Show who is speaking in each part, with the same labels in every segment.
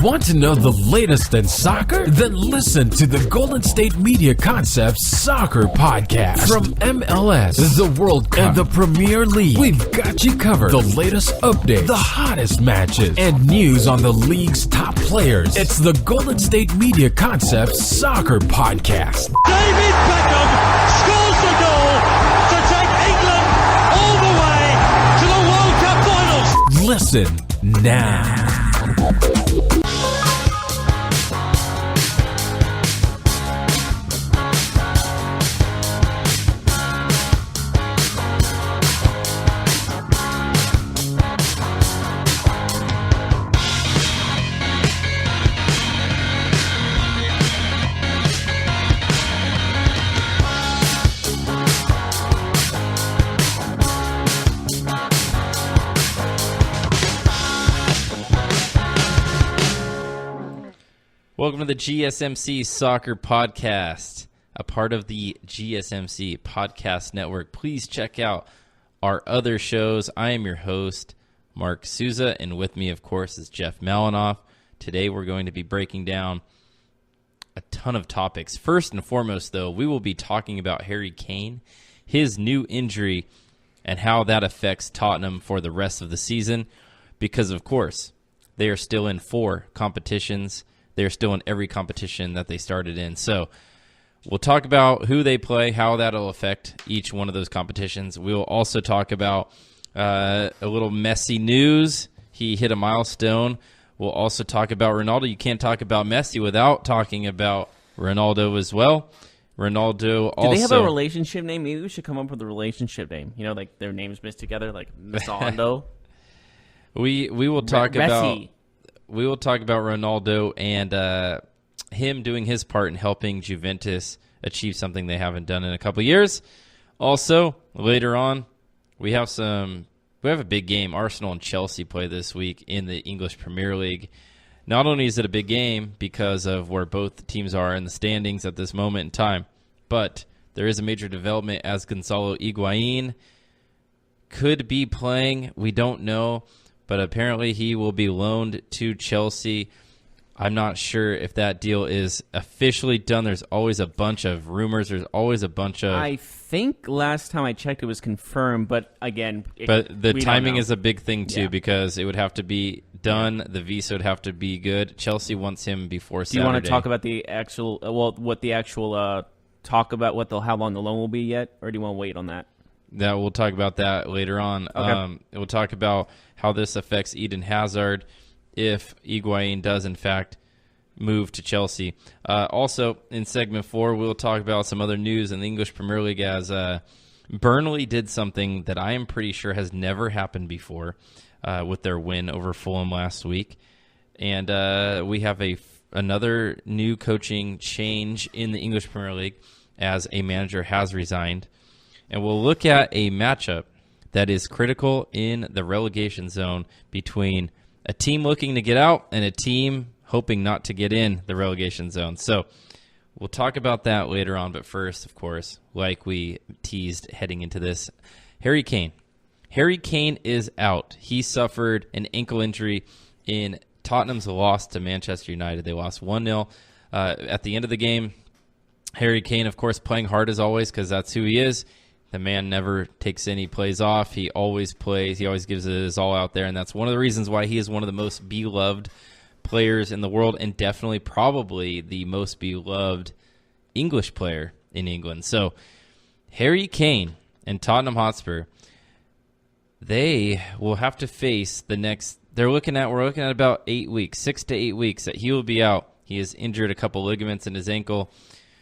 Speaker 1: Want to know the latest in soccer? Then listen to the Golden State Media Concepts Soccer Podcast. From MLS, the World Cup, and the Premier League, we've got you covered. The latest updates, the hottest matches, and news on the league's top players. It's the Golden State Media Concepts Soccer Podcast.
Speaker 2: David Beckham scores the goal to take England all the way to the World Cup finals.
Speaker 1: Listen now.
Speaker 3: Welcome to the GSMC Soccer Podcast, a part of the GSMC Podcast Network. Please check out our other shows. I am your host, Mark Souza, and with me, of course, is Jeff Malinoff. Today, we're going to be breaking down a ton of topics. First and foremost, though, we will be talking about Harry Kane, his new injury, and how that affects Tottenham for the rest of the season, because, of course, they are still in 4 competitions. They're still in every competition that they started in. So we'll talk about who they play, how that'll affect each one of those competitions. We'll also talk about a little Messi news. He hit a milestone. We'll also talk about Ronaldo. You can't talk about Messi without talking about Ronaldo as well. Ronaldo also...
Speaker 4: Do they have a relationship name? Maybe we should come up with a relationship name. You know, like their names mixed together, like Misando.
Speaker 3: We will talk about... We will talk about Ronaldo and him doing his part in helping Juventus achieve something they haven't done in a couple of years. Also, later on, we have a big game. Arsenal and Chelsea play this week in the English Premier League. Not only is it a big game because of where both teams are in the standings at this moment in time, but there is a major development as Gonzalo Higuain could be playing. We don't know. But apparently he will be loaned to Chelsea. I'm not sure if that deal is officially done. There's always a bunch of rumors. There's always a bunch of...
Speaker 4: I think last time I checked it was confirmed, but again...
Speaker 3: But the timing is a big thing, too, because it would have to be done. The visa would have to be good. Chelsea wants him before Saturday.
Speaker 4: Do you want to talk about the actual... talk about how long the loan will be yet? Or do you want to wait on that?
Speaker 3: That we'll talk about that later on.
Speaker 4: Okay.
Speaker 3: We'll talk about how this affects Eden Hazard if Higuain does, in fact, move to Chelsea. Also, in segment 4, we'll talk about some other news in the English Premier League as Burnley did something that I am pretty sure has never happened before with their win over Fulham last week. And we have another new coaching change in the English Premier League as a manager has resigned. And we'll look at a matchup that is critical in the relegation zone between a team looking to get out and a team hoping not to get in the relegation zone. So we'll talk about that later on. But first, of course, like we teased heading into this, Harry Kane. Harry Kane is out. He suffered an ankle injury in Tottenham's loss to Manchester United. They lost 1-0 at the end of the game. Harry Kane, of course, playing hard as always because that's who he is. The man never takes any plays off. He always plays. He always gives it his all out there, and that's one of the reasons why he is one of the most beloved players in the world and definitely probably the most beloved English player in England. So Harry Kane and Tottenham Hotspur, they will have to face the next – we're looking at about 8 weeks, 6 to 8 weeks that he will be out. He has injured a couple ligaments in his ankle.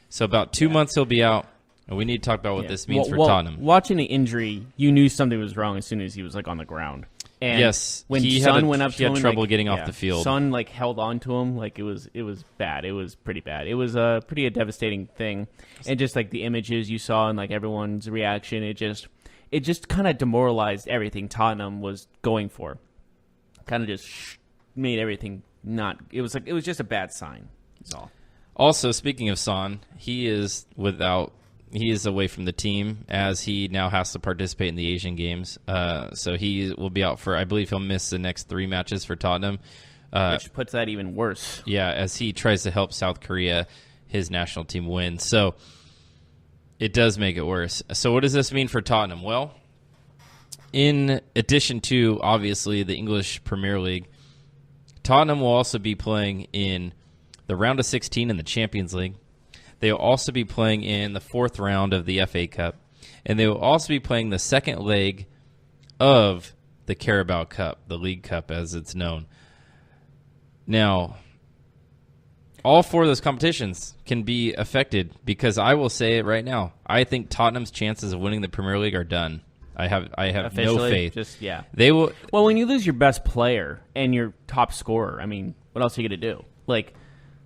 Speaker 3: So about 2 months he'll be out. And we need to talk about what this means for Tottenham.
Speaker 4: Watching the injury, you knew something was wrong as soon as he was on the ground. And
Speaker 3: yes,
Speaker 4: when
Speaker 3: Son
Speaker 4: went up to him,
Speaker 3: he had trouble getting off the field.
Speaker 4: Son held on to him it was bad. It was pretty bad. It was a devastating thing, and just the images you saw and everyone's reaction, it just kind of demoralized everything Tottenham was going for. Kind of just made everything not. It was just a bad sign. That's all.
Speaker 3: Also, speaking of Son, he is away from the team as he now has to participate in the Asian Games. So he will be out for, I believe he'll miss the next 3 matches for Tottenham.
Speaker 4: Which puts that even worse.
Speaker 3: Yeah, as he tries to help South Korea, his national team, win. So it does make it worse. So what does this mean for Tottenham? Well, in addition to, obviously, the English Premier League, Tottenham will also be playing in the round of 16 in the Champions League. They will also be playing in the 4th round of the FA Cup. And they will also be playing the second leg of the Carabao Cup, the League Cup as it's known. Now, all 4 of those competitions can be affected because I will say it right now. I think Tottenham's chances of winning the Premier League are done. I have no faith. They will.
Speaker 4: Well, when you lose your best player and your top scorer, I mean, what else are you going to do? Like,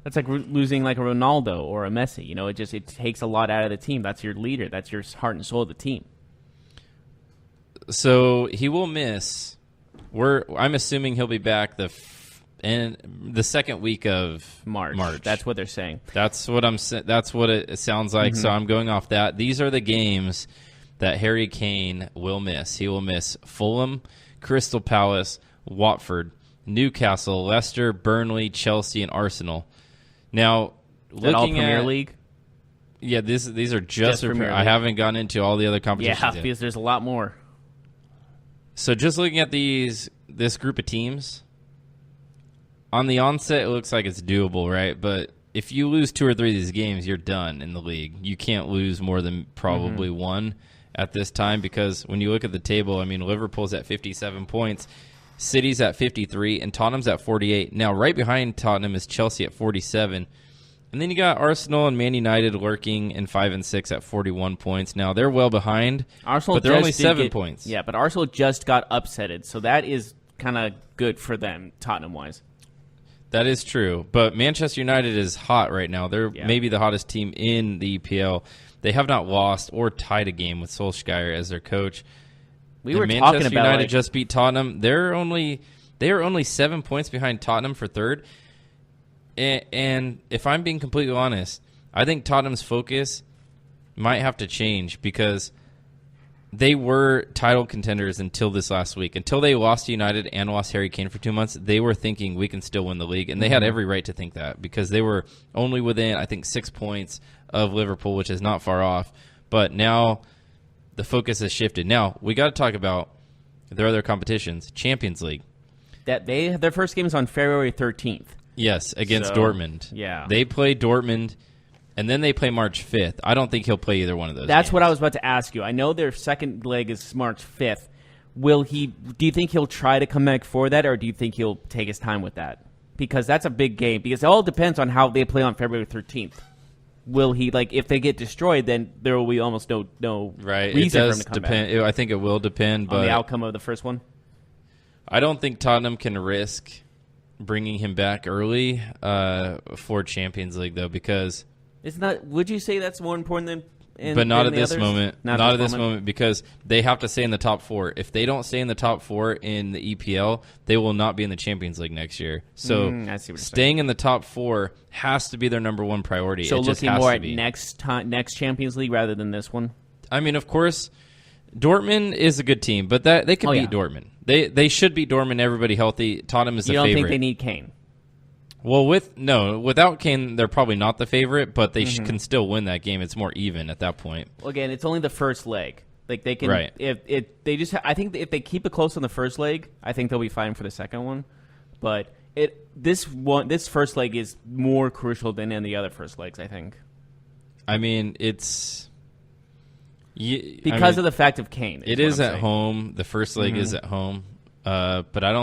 Speaker 4: that's like losing like a Ronaldo or a Messi. You know, it takes a lot out of the team. That's your leader. That's your heart and soul of the team.
Speaker 3: So he will miss. I'm assuming he'll be back the second week of March.
Speaker 4: That's what they're saying.
Speaker 3: That's what it sounds like. So I'm going off that. These are the games that Harry Kane will miss. He will miss Fulham, Crystal Palace, Watford, Newcastle, Leicester, Burnley, Chelsea, and Arsenal. Now, looking
Speaker 4: all Premier League?
Speaker 3: Yeah, these are just Premier League. I haven't gone into all the other competitions
Speaker 4: yet.
Speaker 3: Because
Speaker 4: there's a lot more.
Speaker 3: So just looking at this group of teams, on the onset, it looks like it's doable, right? But if you lose 2 or 3 of these games, you're done in the league. You can't lose more than probably one at this time because when you look at the table, I mean, Liverpool's at 57 points, City's at 53, and Tottenham's at 48. Now, right behind Tottenham is Chelsea at 47. And then you got Arsenal and Man United lurking in 5 and 6 at 41 points. Now, they're well behind, but they're only 7 points.
Speaker 4: Yeah, but Arsenal just got upsetted, so that is kind of good for them, Tottenham-wise.
Speaker 3: That is true, but Manchester United is hot right now. They're maybe the hottest team in the EPL. They have not lost or tied a game with Solskjaer as their coach. Manchester United just beat Tottenham. They are only 7 points behind Tottenham for third. And if I'm being completely honest, I think Tottenham's focus might have to change because they were title contenders until this last week. Until they lost to United and lost Harry Kane for 2 months, they were thinking we can still win the league. And they had every right to think that because they were only within, I think, 6 points of Liverpool, which is not far off. But now the focus has shifted. Now, we got to talk about their other competitions. Champions League.
Speaker 4: Their first game is on February 13th.
Speaker 3: Yes, against Dortmund.
Speaker 4: Yeah.
Speaker 3: They play Dortmund, and then they play March 5th. I don't think he'll play either one of those
Speaker 4: That's
Speaker 3: games.
Speaker 4: what I was about to ask you. I know their second leg is March 5th. Do you think he'll try to come back for that, or do you think he'll take his time with that? Because that's a big game. Because it all depends on how they play on February 13th. Will he, if they get destroyed, then there will be almost no reason for him to come
Speaker 3: back. I think it will depend.
Speaker 4: On the outcome of the first one?
Speaker 3: I don't think Tottenham can risk bringing him back early for Champions League, though, because...
Speaker 4: Would you say that's more important than...
Speaker 3: But not at this moment. Not at this moment, because they have to stay in the top 4. If they don't stay in the top 4 in the EPL, they will not be in the Champions League next year. So staying in the top 4 has to be their number one priority.
Speaker 4: So looking more at next Champions League rather than this one?
Speaker 3: I mean, of course, Dortmund is a good team, but they can beat Dortmund. They should beat Dortmund, everybody healthy. Tottenham is the favorite.
Speaker 4: You don't think they need Kane?
Speaker 3: Well, without Kane, they're probably not the favorite, but they can still win that game. It's more even at that point.
Speaker 4: Well, again, it's only the first leg. They can,
Speaker 3: right?
Speaker 4: I think if they keep it close on the first leg, I think they'll be fine for the second one. But this first leg is more crucial than any other first legs, I think.
Speaker 3: I mean, it's
Speaker 4: because of the fact of Kane.
Speaker 3: It is at home. The first leg is at home, but I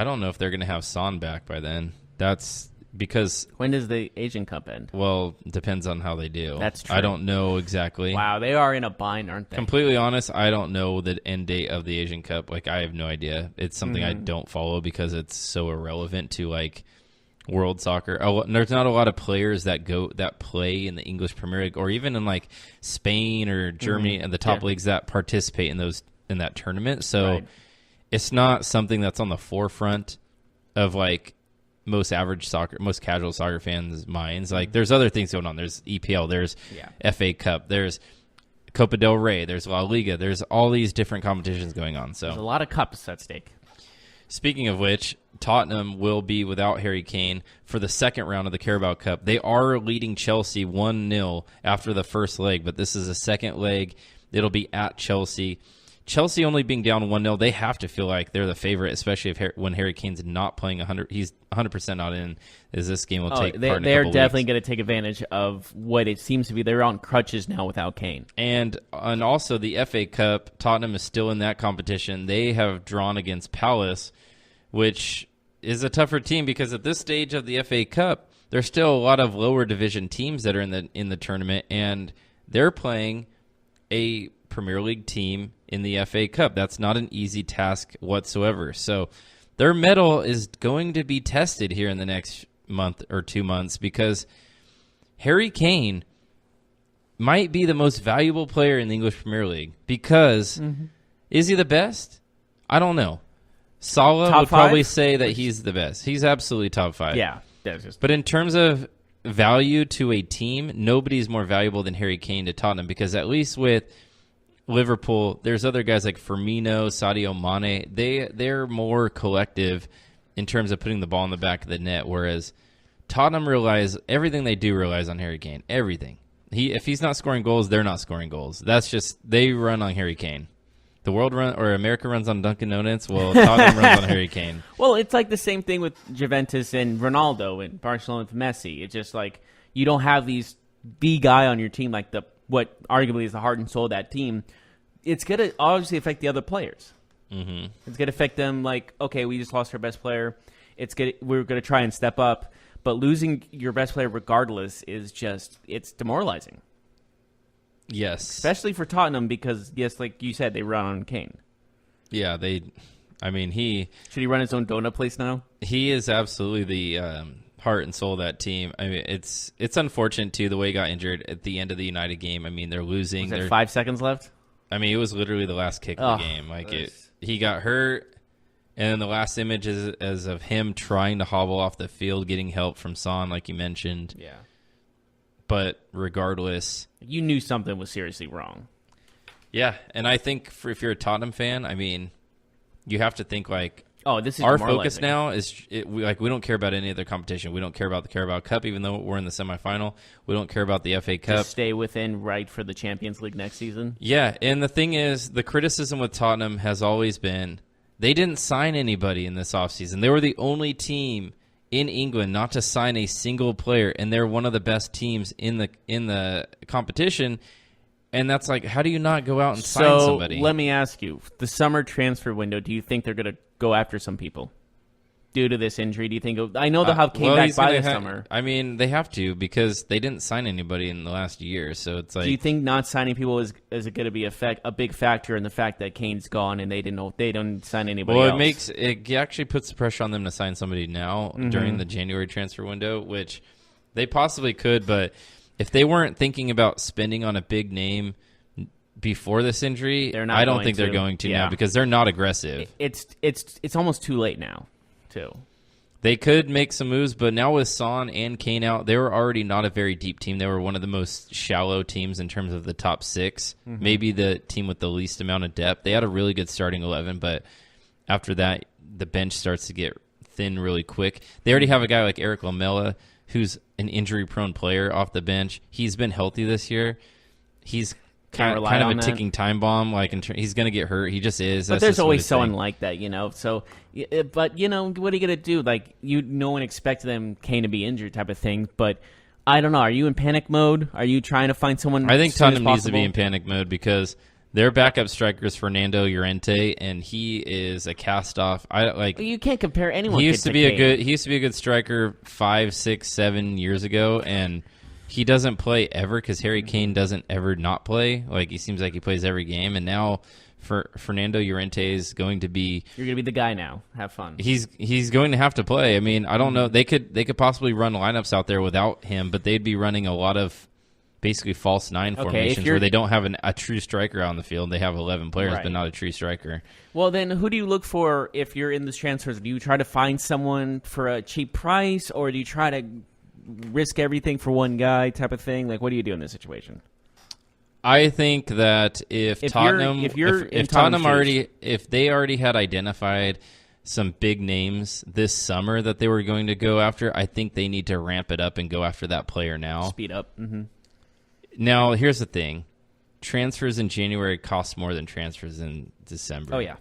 Speaker 3: don't know if they're going to have Son back by then. That's because...
Speaker 4: When does the Asian Cup end?
Speaker 3: Well, depends on how they do.
Speaker 4: That's true.
Speaker 3: I don't know exactly.
Speaker 4: Wow, they are in a bind, aren't they?
Speaker 3: Completely honest, I don't know the end date of the Asian Cup. I have no idea. It's something I don't follow because it's so irrelevant to, world soccer. There's not a lot of players that play in the English Premier League or even in, Spain or Germany and the top leagues that participate in that tournament. So... Right. It's not something that's on the forefront of most casual soccer fans' minds. There's other things going on. There's EPL, there's FA Cup, there's Copa del Rey, there's La Liga, there's all these different competitions going on. So
Speaker 4: there's a lot of cups at stake.
Speaker 3: Speaking of which, Tottenham will be without Harry Kane for the second round of the Carabao Cup. They are leading Chelsea 1-0 after the first leg, but this is a second leg. It'll be at Chelsea. Chelsea only being down 1-0, they have to feel like they're the favorite, especially when Harry Kane's not playing 100. He's 100% not in, as this game will take part in a couple
Speaker 4: They're definitely
Speaker 3: weeks.
Speaker 4: going to take advantage of what it seems to be. They're on crutches now without Kane.
Speaker 3: And also the FA Cup, Tottenham is still in that competition. They have drawn against Palace, which is a tougher team because at this stage of the FA Cup, there's still a lot of lower division teams that are in the tournament, and they're playing a Premier League team in the FA Cup. That's not an easy task whatsoever. So their mettle is going to be tested here in the next month or 2 months because Harry Kane might be the most valuable player in the English Premier League because is he the best? I don't know. Salah
Speaker 4: Top
Speaker 3: would probably
Speaker 4: five?
Speaker 3: say that he's the best. He's absolutely top 5.
Speaker 4: Yeah, that's just.
Speaker 3: But in terms of value to a team, nobody's more valuable than Harry Kane to Tottenham because at least with Liverpool, there's other guys like Firmino, Sadio Mane. They're more collective in terms of putting the ball in the back of the net, whereas Tottenham everything they do relies on Harry Kane. Everything. If he's not scoring goals, they're not scoring goals. That's just they run on Harry Kane. The world America runs on Dunkin' Donuts. Well, Tottenham runs on Harry Kane.
Speaker 4: Well, it's like the same thing with Juventus and Ronaldo and Barcelona with Messi. It's just like you don't have the guy on your team like what arguably is the heart and soul of that team. It's going to obviously affect the other players. Mm-hmm. It's going to affect them like, okay, we just lost our best player. We're going to try and step up. But losing your best player regardless is it's demoralizing.
Speaker 3: Yes.
Speaker 4: Especially for Tottenham because, yes, like you said, they run on Kane.
Speaker 3: Yeah,
Speaker 4: Should he run his own donut place now?
Speaker 3: He is absolutely the heart and soul of that team. I mean, it's unfortunate, too, the way he got injured at the end of the United game. I mean, they're losing.
Speaker 4: Was there 5 seconds left?
Speaker 3: I mean, it was literally the last kick of the game. He got hurt, and then the last image is of him trying to hobble off the field, getting help from Son, like you mentioned.
Speaker 4: Yeah.
Speaker 3: But regardless,
Speaker 4: You knew something was seriously wrong.
Speaker 3: yeah. And I think if you're a Tottenham fan, I mean, you have to think like,
Speaker 4: Oh, this is
Speaker 3: our
Speaker 4: demoralizing.
Speaker 3: focus now is we don't care about any other competition. We don't care about the Carabao Cup, even though we're in the semifinal. We don't care about the FA Cup.
Speaker 4: To stay within right for the Champions League next season.
Speaker 3: Yeah, and the thing is, the criticism with Tottenham has always been they didn't sign anybody in this offseason. They were the only team in England not to sign a single player, and they're one of the best teams in the competition. And that's like, how do you not go out and sign somebody?
Speaker 4: So let me ask you, the summer transfer window, do you think they're going to go after some people due to this injury? Do you think I know they'll have Kane back by the summer.
Speaker 3: I mean, they have to because they didn't sign anybody in the last year. So it's like,
Speaker 4: Do you think not signing people is it going to be a big factor in the fact that Kane's gone and they don't sign anybody else?
Speaker 3: It actually puts pressure on them to sign somebody now during the January transfer window, which they possibly could, but if they weren't thinking about spending on a big name before this injury, I don't think they're going to now because they're not aggressive.
Speaker 4: It's almost too late now, too.
Speaker 3: They could make some moves, but now with Son and Kane out, they were already not a very deep team. They were one of the most shallow teams in terms of the top 6, maybe the team with the least amount of depth. They had a really good starting 11, but after that, the bench starts to get thin really quick. They already have a guy like Eric Lamela, who's an injury-prone player off the bench. He's been healthy this year. He's kind of a ticking time bomb. He's going to get hurt. He just is.
Speaker 4: But there's always someone like that, you know. So, but what are you going to do? Like, no one expected Kane to be injured, type of thing. But I don't know. Are you in panic mode? Are you trying to find someone?
Speaker 3: I think Tottenham needs to be in panic mode because their backup striker is Fernando Llorente, and he is a cast-off.
Speaker 4: You can't compare anyone.
Speaker 3: He used to be a good striker 5, 6, 7 years ago, and he doesn't play ever because Harry Kane doesn't ever not play. Like, he seems like he plays every game, and now Fernando Llorente is going to be.
Speaker 4: You're going to be the guy now. Have fun.
Speaker 3: He's going to have to play. I mean, I don't know. They could possibly run lineups out there without him, but they'd be running a lot of basically false 9 formations where they don't have a true striker on the field. They have 11 players, but not a true striker.
Speaker 4: Well, then who do you look for if you're in this transfers? Do you try to find someone for a cheap price, or do you try to risk everything for one guy type of thing? Like, what do you do in this situation?
Speaker 3: I think that if they already had identified some big names this summer that they were going to go after. I think they need to ramp it up and go after that player now.
Speaker 4: Speed up. Mm-hmm.
Speaker 3: Now, here's the thing. Transfers in January cost more than transfers in December.
Speaker 4: Oh, yeah.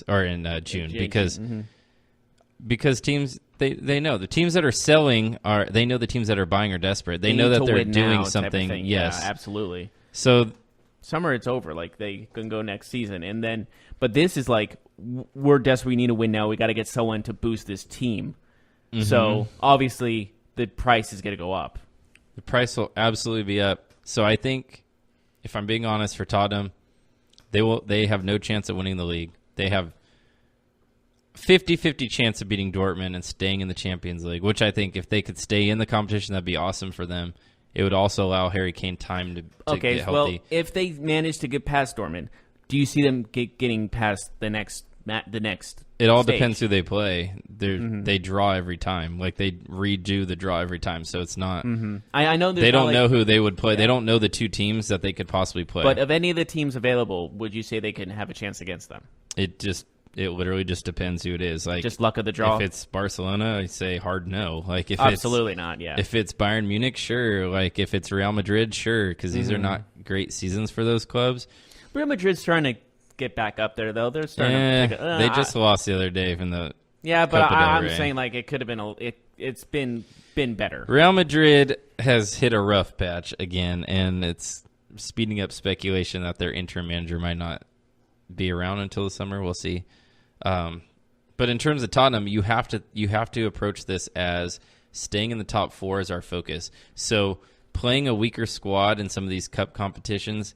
Speaker 3: Or in June. Because teams, they know. The teams that are selling, they know the teams that are buying are desperate. They know that they're doing something. Yes.
Speaker 4: Yeah, absolutely.
Speaker 3: So
Speaker 4: summer, it's over. Like, they can go next season. But this is like, we're desperate. We need to win now. We got to get someone to boost this team. Mm-hmm. So, obviously, the price is going to go up.
Speaker 3: The price will absolutely be up. So, I think, if I'm being honest, for Tottenham, they have no chance at winning the league. They have 50-50 chance of beating Dortmund and staying in the Champions League, which I think if they could stay in the competition, that'd be awesome for them. It would also allow Harry Kane time to get healthy.
Speaker 4: Well, if they manage to get past Dortmund, do you see them getting past the next
Speaker 3: It all
Speaker 4: stage?
Speaker 3: depends who they play. They draw every time. Like, they redo the draw every time, so it's not...
Speaker 4: Mm-hmm. I know
Speaker 3: they don't know who they would play. Yeah. They don't know the two teams that they could possibly play.
Speaker 4: But of any of the teams available, would you say they can have a chance against them?
Speaker 3: It literally just depends who it is. Like,
Speaker 4: just luck of the draw.
Speaker 3: If it's Barcelona, I say hard no. Like, if
Speaker 4: absolutely not. Yeah.
Speaker 3: If it's Bayern Munich, sure. Like, if it's Real Madrid, sure. Because these are not great seasons for those clubs.
Speaker 4: Real Madrid's trying to get back up there, though. They're starting.
Speaker 3: They just lost the other day from the.
Speaker 4: Yeah, but I'm saying like it could have been it's been better.
Speaker 3: Real Madrid has hit a rough patch again, and it's speeding up speculation that their interim manager might not be around until the summer. We'll see. But in terms of Tottenham, you have to approach this as staying in the top four is our focus. So playing a weaker squad in some of these cup competitions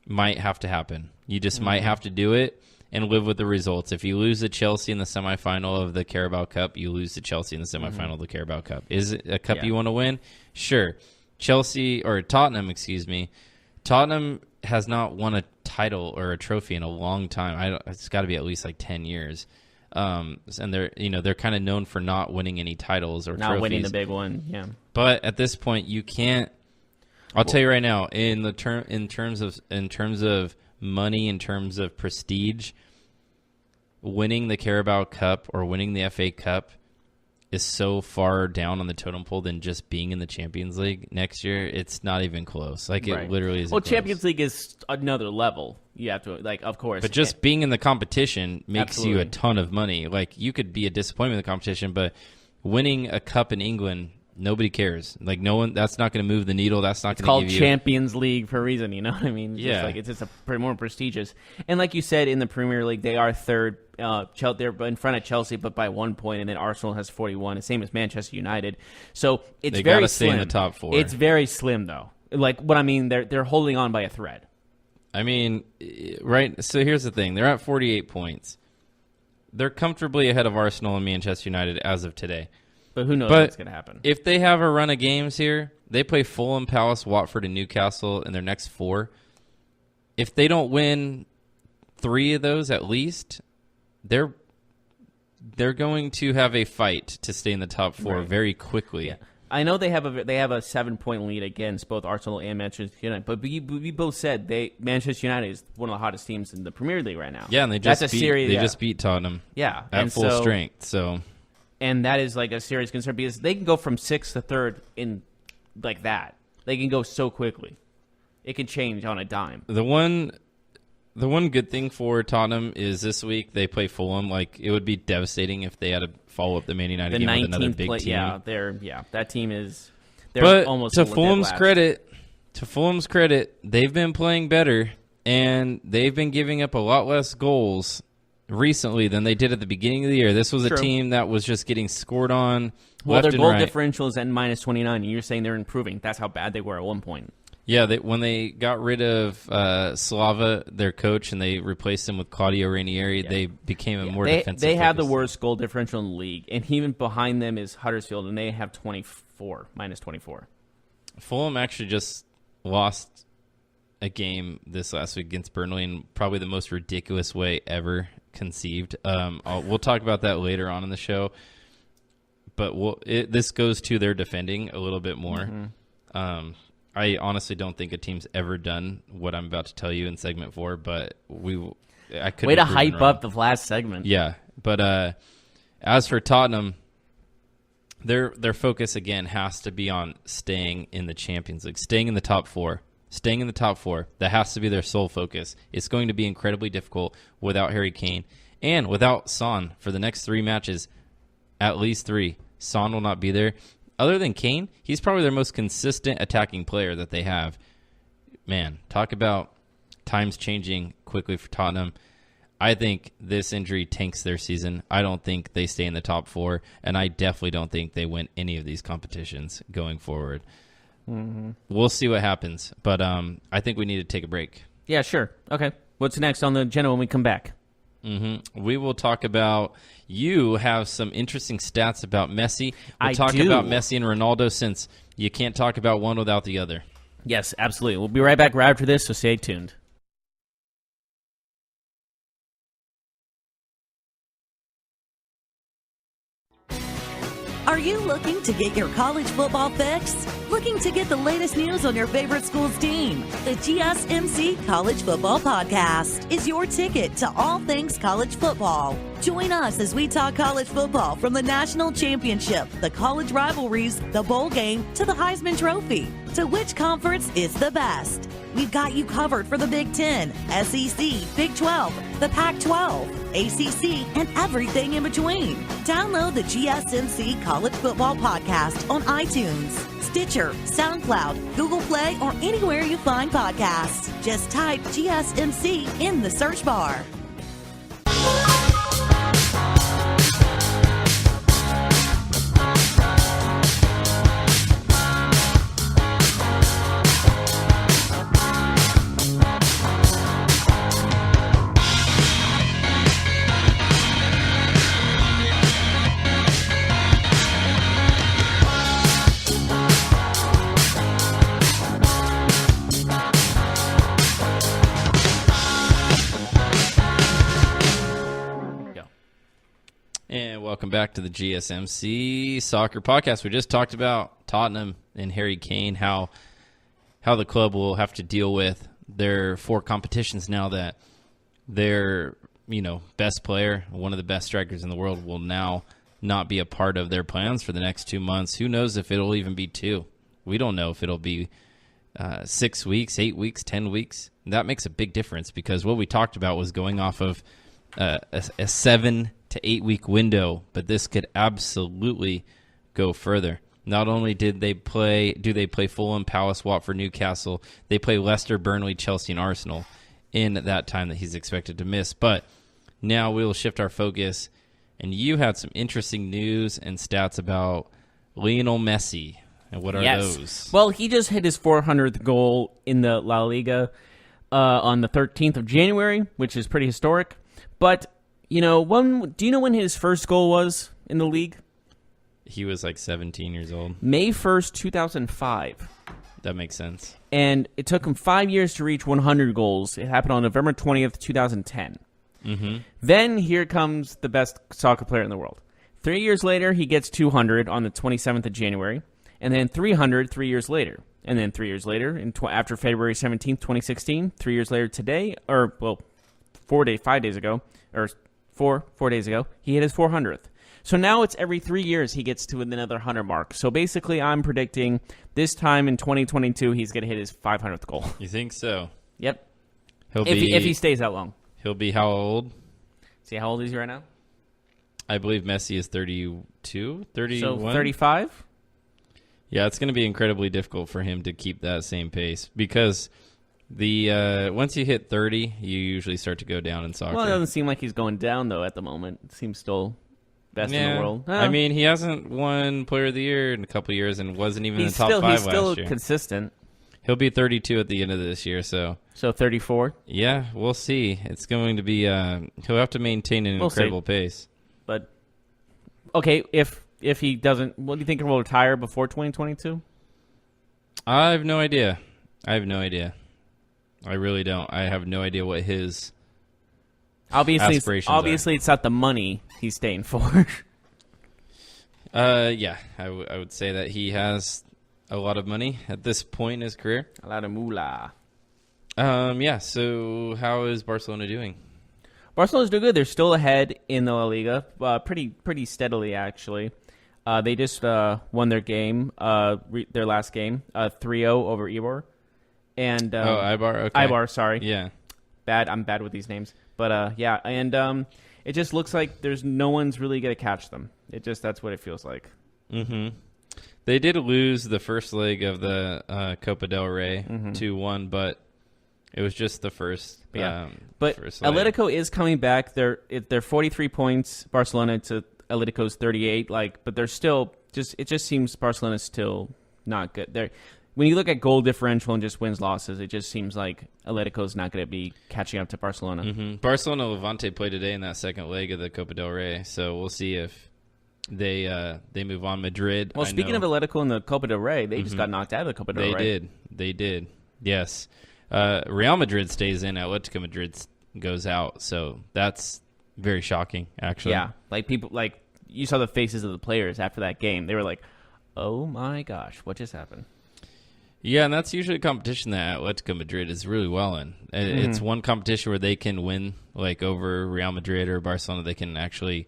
Speaker 3: might have to happen. You just might have to do it and live with the results. If you lose to Chelsea in the semifinal of the Carabao Cup, you lose to Chelsea in the semifinal of the Carabao Cup. Is it a cup you want to win? Sure. Tottenham has not won a title or a trophy in a long time. It's got to be at least like 10 years. And they're kind of known for not winning any titles or
Speaker 4: not
Speaker 3: trophies.
Speaker 4: Winning the big one. Yeah.
Speaker 3: But at this point, you can't. I'll tell you right now, in terms of money, in terms of prestige, winning the Carabao Cup or winning the FA Cup is so far down on the totem pole than just being in the Champions League next year. It's not even close. Like, it literally isn't.
Speaker 4: Well,
Speaker 3: close.
Speaker 4: Champions League is another level. You have to, like, of course.
Speaker 3: But just being in the competition makes you a ton of money. Like, you could be a disappointment in the competition, but winning a cup in England, nobody cares. Like, no one. That's not going to move the needle. That's not going to give you.
Speaker 4: It's called Champions League for a reason. You know what I mean? It's just more prestigious. And like you said, in the Premier League, they are third. They're in front of Chelsea, but by 1 point, and then Arsenal has 41, the same as Manchester United. So it's
Speaker 3: they
Speaker 4: very
Speaker 3: gotta
Speaker 4: slim.
Speaker 3: Stay in the top four.
Speaker 4: It's very slim, though. Like, what I mean, they're holding on by a thread.
Speaker 3: I mean, right? So here's the thing: they're at 48 points. They're comfortably ahead of Arsenal and Manchester United as of today.
Speaker 4: But who knows what's going to happen?
Speaker 3: If they have a run of games here, they play Fulham, Palace, Watford, and Newcastle in their next 4. If they don't win 3 of those at least, they're going to have a fight to stay in the top 4 very quickly.
Speaker 4: Yeah. I know they have a 7-point lead against both Arsenal and Manchester United, but we both said Manchester United is one of the hottest teams in the Premier League right now.
Speaker 3: Yeah, and they just beat Tottenham.
Speaker 4: Yeah,
Speaker 3: at full strength. So,
Speaker 4: and that is like a serious concern because they can go from 6th to 3rd in like that. They can go so quickly. It can change on a dime.
Speaker 3: The one good thing for Tottenham is this week they play Fulham. Like, it would be devastating if they had to follow up the Man United game with another big team.
Speaker 4: Yeah, that team is.
Speaker 3: But
Speaker 4: almost
Speaker 3: to Fulham's credit, they've been playing better and they've been giving up a lot less goals recently than they did at the beginning of the year. This was a team that was just getting scored on.
Speaker 4: Well, their goal
Speaker 3: right.
Speaker 4: differential is at -29, and you're saying they're improving. That's how bad they were at one point.
Speaker 3: Yeah, when they got rid of Slava, their coach, and they replaced him with Claudio Ranieri, they became a more defensive.
Speaker 4: They have the worst goal differential in the league, and even behind them is Huddersfield, and they have -24.
Speaker 3: Fulham actually just lost a game this last week against Burnley in probably the most ridiculous way ever conceived. We'll talk about that later on in the show, but this goes to their defending a little bit more. Mm-hmm. I honestly don't think a team's ever done what I'm about to tell you in segment 4, but I could
Speaker 4: way to hype up the last segment.
Speaker 3: Yeah, But as for Tottenham, their focus again has to be on staying in the Champions League, staying in the top four. Staying in the top four. That has to be their sole focus. It's going to be incredibly difficult without Harry Kane and without Son for the next 3 matches, at least 3. Son will not be there. Other than Kane, he's probably their most consistent attacking player that they have. Man, talk about times changing quickly for Tottenham. I think this injury tanks their season. I don't think they stay in the top 4, and I definitely don't think they win any of these competitions going forward. Mm-hmm. We'll see what happens, but I think we need to take a break.
Speaker 4: Yeah, sure. Okay. What's next on the agenda when we come back?
Speaker 3: We will talk about, you have some interesting stats about Messi. We'll talk
Speaker 4: do.
Speaker 3: about Messi and Ronaldo, since you can't talk about one without the other.
Speaker 4: Yes, absolutely. We'll be right back right after this, so stay tuned.
Speaker 5: Are you looking to get your college football fix? Looking to get the latest news on your favorite school's team? The GSMC College Football Podcast is your ticket to all things college football. Join us as we talk college football, from the national championship, the college rivalries, the bowl game, to the Heisman Trophy. To which conference is the best? We've got you covered for the Big Ten, SEC, Big 12, the Pac-12, ACC, and everything in between. Download the GSMC College Football Podcast on iTunes, Stitcher, SoundCloud, Google Play, or anywhere you find podcasts. Just type GSMC in the search bar.
Speaker 3: Welcome back to the GSMC Soccer Podcast. We just talked about Tottenham and Harry Kane, how the club will have to deal with their 4 competitions now that their best player, one of the best strikers in the world, will now not be a part of their plans for the next 2 months. Who knows if it'll even be 2? We don't know if it'll be 6 weeks, 8 weeks, 10 weeks. And that makes a big difference, because what we talked about was going off of a 7 to 8 week window, but this could absolutely go further. Not only do they play Fulham, Palace, Watford, Newcastle, they play Leicester, Burnley, Chelsea, and Arsenal in that time that he's expected to miss. But now we will shift our focus, and you had some interesting news and stats about Lionel Messi. And what are those?
Speaker 4: Well, he just hit his 400th goal in the La Liga on the 13th of January, which is pretty historic. But do you know when his first goal was in the league?
Speaker 3: He was like 17 years old.
Speaker 4: May 1st, 2005.
Speaker 3: That makes sense.
Speaker 4: And it took him 5 years to reach 100 goals. It happened on November 20th, 2010. Mm-hmm. Then here comes the best soccer player in the world. 3 years later, he gets 200 on the 27th of January. And then 300 3 years later. And then 3 years later, after February 17th, 2016, 3 years later today, 5 days ago, or 4 days ago, he hit his 400th. So now it's every 3 years he gets to another 100 mark. So basically, I'm predicting this time in 2022, he's going to hit his 500th goal.
Speaker 3: You think so?
Speaker 4: Yep. If he stays that long.
Speaker 3: He'll be how old?
Speaker 4: See, how old is he right now?
Speaker 3: I believe Messi is 32, 31.
Speaker 4: So 35?
Speaker 3: Yeah, it's going to be incredibly difficult for him to keep that same pace, because once you hit 30, you usually start to go down in soccer.
Speaker 4: Well, it doesn't seem like he's going down, though, at the moment. It seems still best in the world.
Speaker 3: I mean, he hasn't won Player of the Year in a couple of years and wasn't even in the top 5 last year.
Speaker 4: He's still consistent.
Speaker 3: He'll be 32 at the end of this year, so
Speaker 4: 34?
Speaker 3: Yeah, we'll see. It's going to be he'll have to maintain an incredible pace.
Speaker 4: But, okay, if he doesn't, what do you think he will retire before 2022?
Speaker 3: I have no idea. I really don't. I have no idea what his aspirations are.
Speaker 4: Obviously, it's not the money he's staying for.
Speaker 3: Yeah, I would say that he has a lot of money at this point in his career.
Speaker 4: A lot of moolah.
Speaker 3: Yeah, so how is Barcelona doing?
Speaker 4: Barcelona's doing good. They're still ahead in the La Liga, pretty steadily actually. They just won their game, their last game, 3-0 over Eibar. And
Speaker 3: Eibar. Okay.
Speaker 4: Eibar, sorry.
Speaker 3: Yeah.
Speaker 4: I'm bad with these names, but yeah, and it just looks like there's no one's really gonna catch them. That's what it feels like.
Speaker 3: Mm-hmm. They did lose the first leg of the Copa del Rey 2-1, but it was just the first.
Speaker 4: But
Speaker 3: first leg.
Speaker 4: Atletico is coming back. They're 43 points. Barcelona to Atletico's 38. But they're still it just seems Barcelona's still not good. When you look at goal differential and just wins losses, it just seems like Atletico's not going to be catching up to Barcelona.
Speaker 3: Mm-hmm. Barcelona Levante played today in that second leg of the Copa del Rey, so we'll see if they move on. Madrid.
Speaker 4: Well, speaking of Atletico and the Copa del Rey, they just got knocked out of the Copa del Rey.
Speaker 3: They did. Yes. Real Madrid stays in. Atletico Madrid goes out. So that's very shocking, actually.
Speaker 4: Yeah. You saw the faces of the players after that game. They were like, oh my gosh, what just happened?
Speaker 3: Yeah, and that's usually a competition that Atletico Madrid is really well in. It's one competition where they can win, like over Real Madrid or Barcelona. They can actually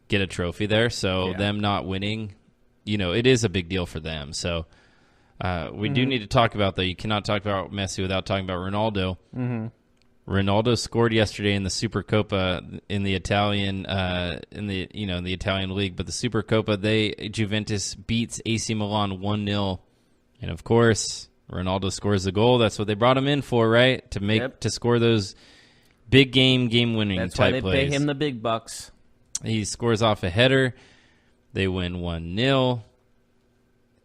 Speaker 3: get a trophy there. So them not winning, it is a big deal for them. So we do need to talk about, though. You cannot talk about Messi without talking about Ronaldo. Mm-hmm. Ronaldo scored yesterday in the Supercoppa in the Italian in the Italian league, but the Supercoppa Juventus beats AC Milan 1-0, and of course Ronaldo scores the goal. That's what they brought him in for, right? To score those big game winning type plays. That's why they pay
Speaker 4: him the big bucks.
Speaker 3: He scores off a header. They win 1-0.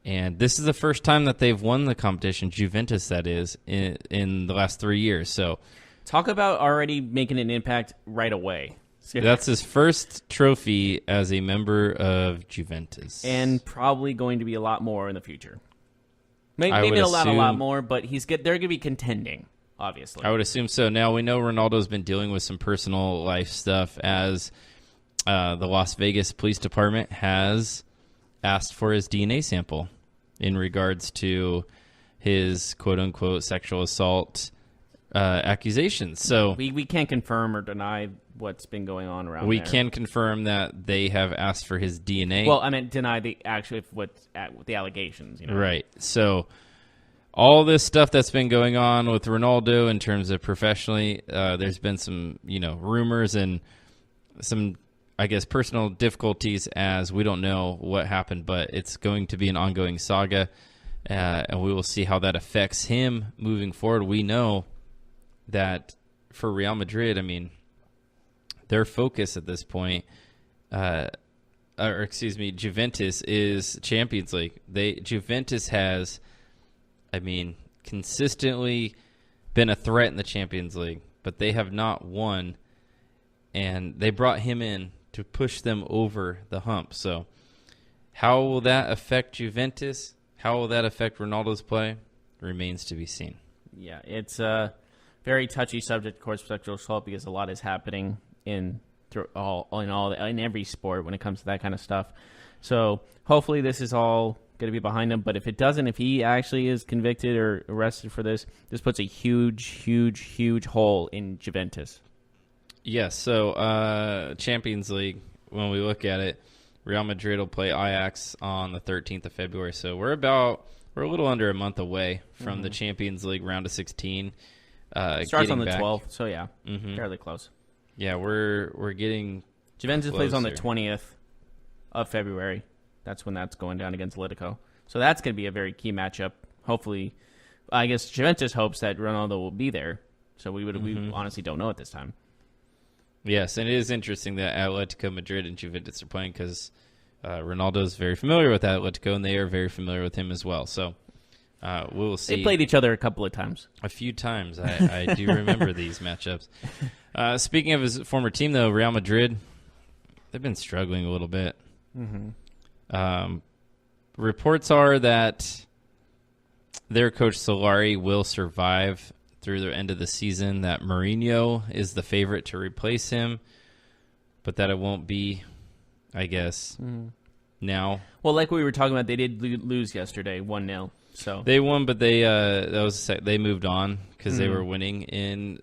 Speaker 3: And this is the first time that they've won the competition, Juventus that is, in the last 3 years. So
Speaker 4: talk about already making an impact right away.
Speaker 3: That's his first trophy as a member of Juventus.
Speaker 4: And probably going to be a lot more in the future. Maybe a lot more, but they're going to be contending, obviously.
Speaker 3: I would assume so. Now, we know Ronaldo's been dealing with some personal life stuff as the Las Vegas Police Department has asked for his DNA sample in regards to his quote-unquote sexual assault accusations. So
Speaker 4: we can't confirm or deny what's been going on around
Speaker 3: we
Speaker 4: there.
Speaker 3: Can confirm that they have asked for his DNA.
Speaker 4: Well, I meant deny the allegations.
Speaker 3: Right. So all this stuff that's been going on with Ronaldo in terms of professionally, there's been some rumors and some, I guess, personal difficulties, as we don't know what happened, but it's going to be an ongoing saga, and we will see how that affects him moving forward. We know that for Real Madrid, their focus at this point, Juventus is Champions League. Juventus has, consistently been a threat in the Champions League, but they have not won, and they brought him in to push them over the hump. So how will that affect Juventus? How will that affect Ronaldo's play? Remains to be seen.
Speaker 4: Yeah, it's a very touchy subject, of course, sexual assault, because a lot is happening in every sport when it comes to that kind of stuff. So hopefully this is all going to be behind him. But if it doesn't, if he actually is convicted or arrested for this puts a huge hole in Juventus.
Speaker 3: Yes, so Champions League, when we look at it, Real Madrid will play Ajax on the 13th of February. So we're a little under a month away from the Champions League round of 16.
Speaker 4: Starts on the 12th, so yeah, fairly close.
Speaker 3: Yeah, we're getting
Speaker 4: Juventus plays on the 20th of February. That's when that's going down against Atletico. So that's going to be a very key matchup. Hopefully, I guess Juventus hopes that Ronaldo will be there. So we honestly don't know at this time.
Speaker 3: Yes, and it is interesting that Atletico Madrid and Juventus are playing because Ronaldo is very familiar with Atletico, and they are very familiar with him as well. So we will see.
Speaker 4: They played each other a couple of times.
Speaker 3: A few times. I do remember these matchups. Speaking of his former team, though, Real Madrid, they've been struggling a little bit. Reports are that their coach Solari will survive through the end of the season, that Mourinho is the favorite to replace him, but that it won't be, I guess, now.
Speaker 4: Well, like we were talking about, they did lose yesterday, 1-0. So
Speaker 3: they won, but they moved on because they were winning in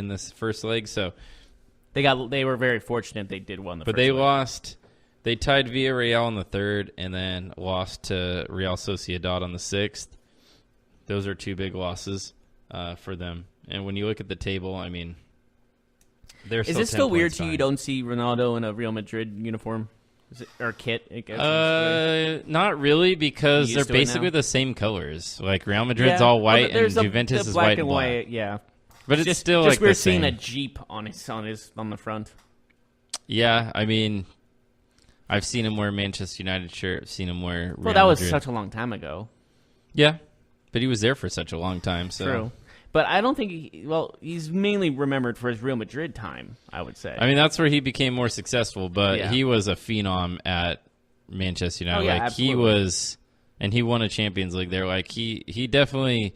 Speaker 3: this first leg. So
Speaker 4: They were very fortunate they did win the
Speaker 3: But
Speaker 4: first
Speaker 3: they
Speaker 4: leg.
Speaker 3: lost. They tied Villarreal in the third and then lost to Real Sociedad on the sixth. Those are two big losses for them. And when you look at the table, I mean,
Speaker 4: Is it still weird to you? You don't see Ronaldo in a Real Madrid uniform or kit? I guess,
Speaker 3: not really, because
Speaker 4: You
Speaker 3: they're
Speaker 4: used to it
Speaker 3: basically
Speaker 4: now?
Speaker 3: the same colors. Like Real Madrid's all white and Juventus is white and black.
Speaker 4: Yeah,
Speaker 3: But it's
Speaker 4: just,
Speaker 3: still
Speaker 4: just
Speaker 3: like
Speaker 4: we're
Speaker 3: the
Speaker 4: seeing
Speaker 3: same.
Speaker 4: a Jeep on the front.
Speaker 3: Yeah, I mean, I've seen him wear a Manchester United shirt. I've seen him wear Real
Speaker 4: Well, that was
Speaker 3: Madrid.
Speaker 4: such a long time ago.
Speaker 3: Yeah, but he was there for such a long time. So.
Speaker 4: True. But I don't think he's mainly remembered for his Real Madrid time, I would say.
Speaker 3: I mean, that's where he became more successful, but
Speaker 4: Yeah.
Speaker 3: he was a phenom at Manchester United.
Speaker 4: Oh, yeah,
Speaker 3: like
Speaker 4: absolutely.
Speaker 3: he was, and he won a Champions League there. Like he definitely.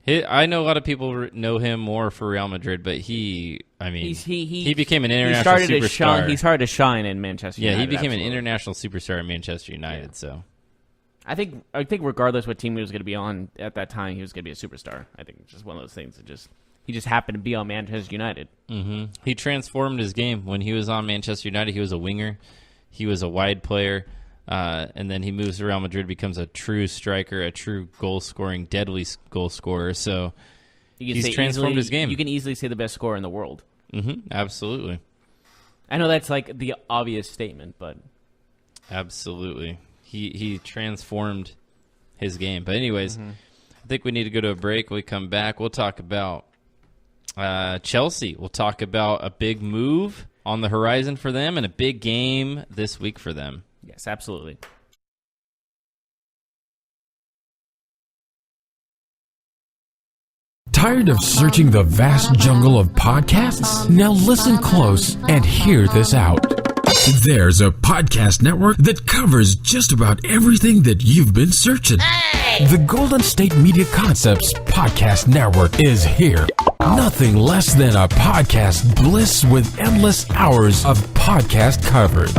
Speaker 3: I know a lot of people know him more for Real Madrid, but he became an international superstar.
Speaker 4: He started to shine in Manchester United.
Speaker 3: He became
Speaker 4: absolutely.
Speaker 3: an international superstar at Manchester United. So
Speaker 4: I think regardless what team he was going to be on at that time, he was going to be a superstar. I think it's just one of those things that he just happened to be on Manchester United.
Speaker 3: Mm-hmm. He transformed his game. When he was on Manchester United, he was a winger. He was a wide player. And then he moves to Real Madrid, becomes a true striker, a true goal-scoring, deadly goal scorer. So he's transformed his game.
Speaker 4: You can easily say the best scorer in the world.
Speaker 3: Mm-hmm. Absolutely.
Speaker 4: I know that's like the obvious statement, but
Speaker 3: Absolutely. He transformed his game. But anyways, I think we need to go to a break. When we come back, we'll talk about Chelsea. We'll talk about a big move on the horizon for them and a big game this week for them.
Speaker 4: yes, absolutely.
Speaker 1: Tired of searching the vast jungle of podcasts? Now listen close and hear this out. There's a podcast network that covers just about everything that you've been searching. The Golden State Media Concepts Podcast Network is here. Nothing less than a podcast bliss with endless hours of podcast coverage.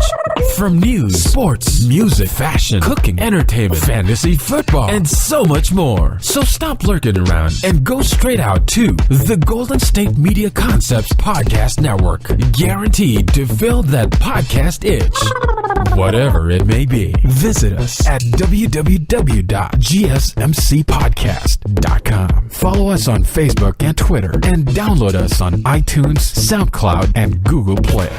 Speaker 1: From news, sports, music, fashion, cooking, entertainment, fantasy, football, and so much more. So stop lurking around and go straight out to the Golden State Media Concepts Podcast Network. Guaranteed to fill that podcast itch. Whatever it may be. Visit us at www.gsmcpodcast.com. Follow us on Facebook and Twitter, and download us on iTunes, SoundCloud, and Google Play.